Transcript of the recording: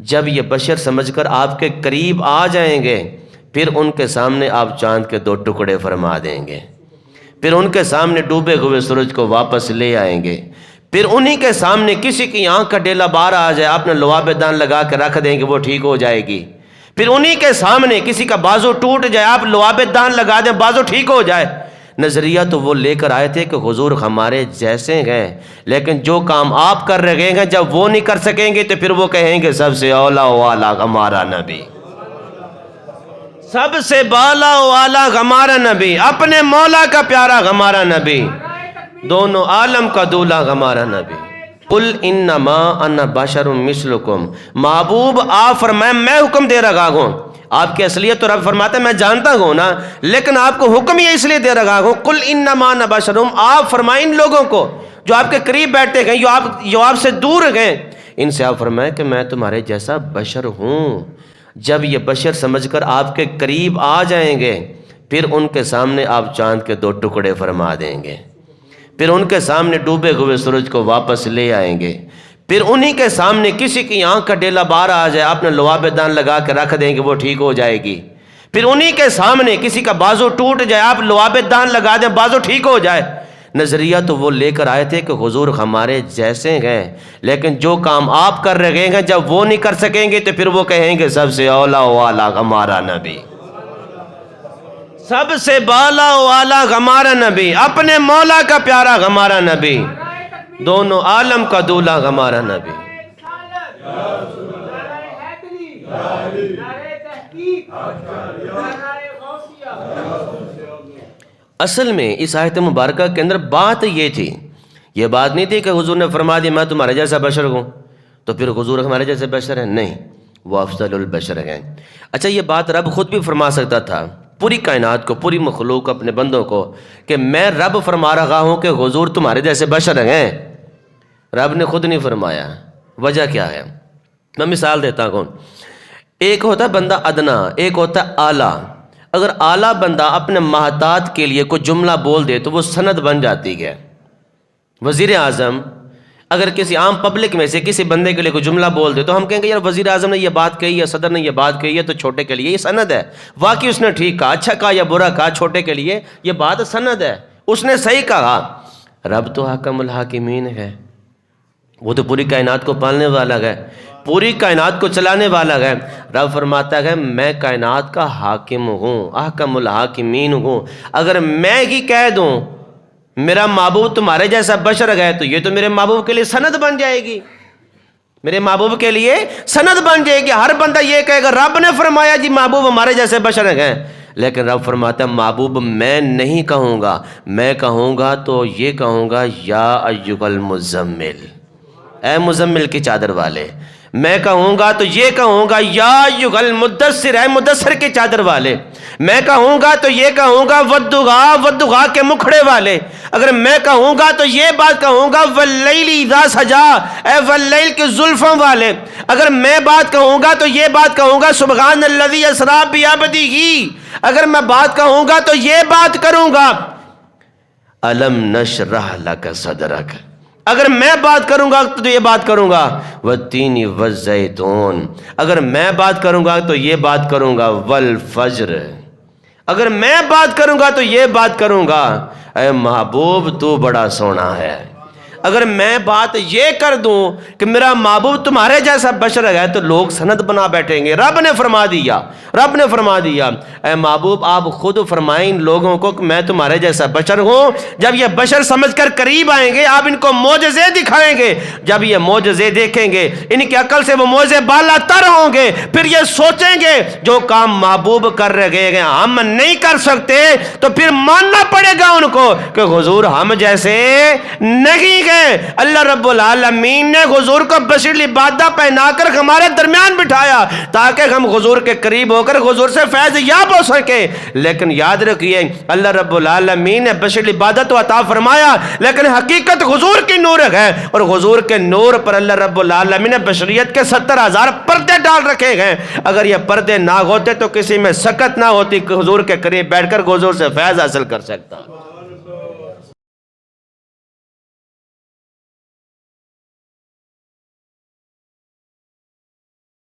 جب یہ بشر سمجھ کر آپ کے قریب آ جائیں گے پھر ان کے سامنے آپ چاند کے 2 ٹکڑے فرما دیں گے، پھر ان کے سامنے ڈوبے ہوئے سورج کو واپس لے آئیں گے، پھر انہی کے سامنے کسی کی آنکھ کا ڈیلا باہر آ جائے آپ نے لواب دان لگا کے رکھ دیں گے وہ ٹھیک ہو جائے گی، پھر انہی کے سامنے کسی کا بازو ٹوٹ جائے آپ لواب دان لگا دیں بازو ٹھیک ہو جائے۔ نظریہ تو وہ لے کر آئے تھے کہ حضور ہمارے جیسے ہیں، لیکن جو کام آپ کر رہے ہیں جب وہ نہیں کر سکیں گے تو پھر وہ کہیں گے سب سے اولا والا ہمارا نبی، سب سے بالا والا ہمارا نبی، اپنے مولا کا پیارا ہمارا نبی، دونوں عالم کا دولہ ہمارا نبی۔ قل انما انا بشر مثلکم، محبوب آپ فرمائیں میں حکم دے رہا ہوں، آپ کی اصلیت تو رب فرماتا ہے میں جانتا ہوں نا، لیکن آپ کو حکم یہ اس لیے دے رہا ہوں، قل انما انا بشر، آپ فرمائیں ان لوگوں کو جو آپ کے قریب بیٹھے ہیں جو آپ سے دور ہیں، ان سے آپ فرمائیں کہ میں تمہارے جیسا بشر ہوں۔ جب یہ بشر سمجھ کر آپ کے قریب آ جائیں گے پھر ان کے سامنے آپ چاند کے 2 ٹکڑے فرما دیں گے، پھر ان کے سامنے ڈوبے ہوئے سورج کو واپس لے آئیں گے، پھر انہی کے سامنے کسی کی آنکھ کا ڈیلا باہر آ جائے آپ نے لواب دان لگا کے رکھ دیں گے وہ ٹھیک ہو جائے گی، پھر انہی کے سامنے کسی کا بازو ٹوٹ جائے آپ لواب دان لگا دیں بازو ٹھیک ہو جائے۔ نظریہ تو وہ لے کر آئے تھے کہ حضور ہمارے جیسے ہیں، لیکن جو کام آپ کر رہے ہیں جب وہ نہیں کر سکیں گے تو پھر وہ کہیں گے سب سے اولا والا ہمارا نبی، سب سے بالا والا ہمارا نبی، اپنے مولا کا پیارا ہمارا نبی، دونوں عالم کا دولہ ہمارا نبی۔ اصل میں اس آیت مبارکہ کے اندر بات یہ تھی، یہ بات نہیں تھی کہ حضور نے فرما دی میں تمہارے جیسا بشر ہوں تو پھر حضور ہمارے جیسے بشر ہیں، نہیں، وہ افضل البشر ہیں۔ اچھا یہ بات رب خود بھی فرما سکتا تھا پوری کائنات کو، پوری مخلوق کو، اپنے بندوں کو کہ میں رب فرما رہا ہوں کہ حضور تمہارے جیسے بشر ہیں، رب نے خود نہیں فرمایا۔ وجہ کیا ہے؟ میں مثال دیتا ہوں، ایک ہوتا ہے بندہ ادنا، ایک ہوتا ہے اعلیٰ۔ اگر اعلیٰ بندہ اپنے محتاط کے لیے کوئی جملہ بول دے تو وہ سند بن جاتی ہے۔ وزیر اعظم اگر کسی عام پبلک میں سے کسی بندے کے لیے کوئی جملہ بول دے تو ہم کہیں گے یار وزیر اعظم نے یہ بات کہی ہے، صدر نے یہ بات کہی ہے تو چھوٹے کے لیے یہ سند ہے، واقعی اس نے ٹھیک کہا، اچھا کہا یا برا کہا، چھوٹے کے لیے یہ بات سند ہے، اس نے صحیح کہا۔ رب تو حکم الحاکمین ہے، وہ تو پوری کائنات کو پالنے والا ہے، پوری کائنات کو چلانے والا ہے۔ رب فرماتا ہے میں کائنات کا حاکم ہوں، احکم الحاکمین ہوں۔ اگر میں ہی کہہ دوں میرا محبوب تمہارے جیسا بشر ہے تو یہ تو میرے محبوب کے لیے سند بن جائے گی، میرے محبوب کے لیے سند بن جائے گی۔ ہر بندہ یہ کہے گا رب نے فرمایا جی محبوب ہمارے جیسے بشر ہیں، لیکن رب فرماتا ہے محبوب میں نہیں کہوں گا، میں کہوں گا تو یہ کہوں گا یا ایھا المزمل، اے مزمل کی چادر والے، میں کہوں گا تو یہ کہوں گا یا ایھا المدثر، اے مدثر کی چادر والے، میں کہوں گا تو یہ کہوں گا والضحیٰ کے مکھڑے والے، اگر میں کہوں گا تو یہ بات کہوں گا واللیل اذا سجا، اے واللیل کے زلفوں والے، اگر میں بات کہوں گا تو یہ بات کہوں گا سبحان الذی اسریٰ بعبدہ، اگر میں بات کہوں گا تو یہ بات کروں گا الم نشرح لک صدرک، اگر میں بات کروں گا تو یہ بات کروں گا والتین والزیتون، اگر میں بات کروں گا تو یہ بات کروں گا والفجر، اگر میں بات کروں گا تو یہ بات کروں گا اے محبوب تو بڑا سونا ہے۔ اگر میں بات یہ کر دوں کہ میرا محبوب تمہارے جیسا بشر ہے تو لوگ سند بنا بیٹھیں گے، رب نے فرما دیا، رب نے فرما دیا۔ اے محبوب آپ خود فرمائیں ان لوگوں کو کہ میں تمہارے جیسا بشر ہوں۔ جب یہ بشر سمجھ کر قریب آئیں گے آپ ان کو معجزے دکھائیں گے، جب یہ معجزے دیکھیں گے ان کی عقل سے وہ معجزے بالا تر ہوں گے، پھر یہ سوچیں گے جو کام محبوب کر رہے ہیں ہم نہیں کر سکتے تو پھر ماننا پڑے گا ان کو کہ حضور ہم جیسے نہیں گئے۔ اللہ رب العالمین نے حضور کو بشری بادہ پہنا کر ہمارے درمیان بٹھایا تاکہ ہم حضور کے قریب ہو کر حضور سے فیض یاب ہو سکے، لیکن یاد رکھیے اللہ رب العالمین نے بشری بادہ تو عطا فرمایا لیکن حقیقت حضور کی نور ہے، اور حضور کے نور پر اللہ رب العالمین نے بشریت کے 70,000 پردے ڈال رکھے ہیں۔ اگر یہ پردے نہ ہوتے تو کسی میں سکت نہ ہوتی کہ حضور کے قریب بیٹھ کر حضور سے فیض حاصل کر سکتا۔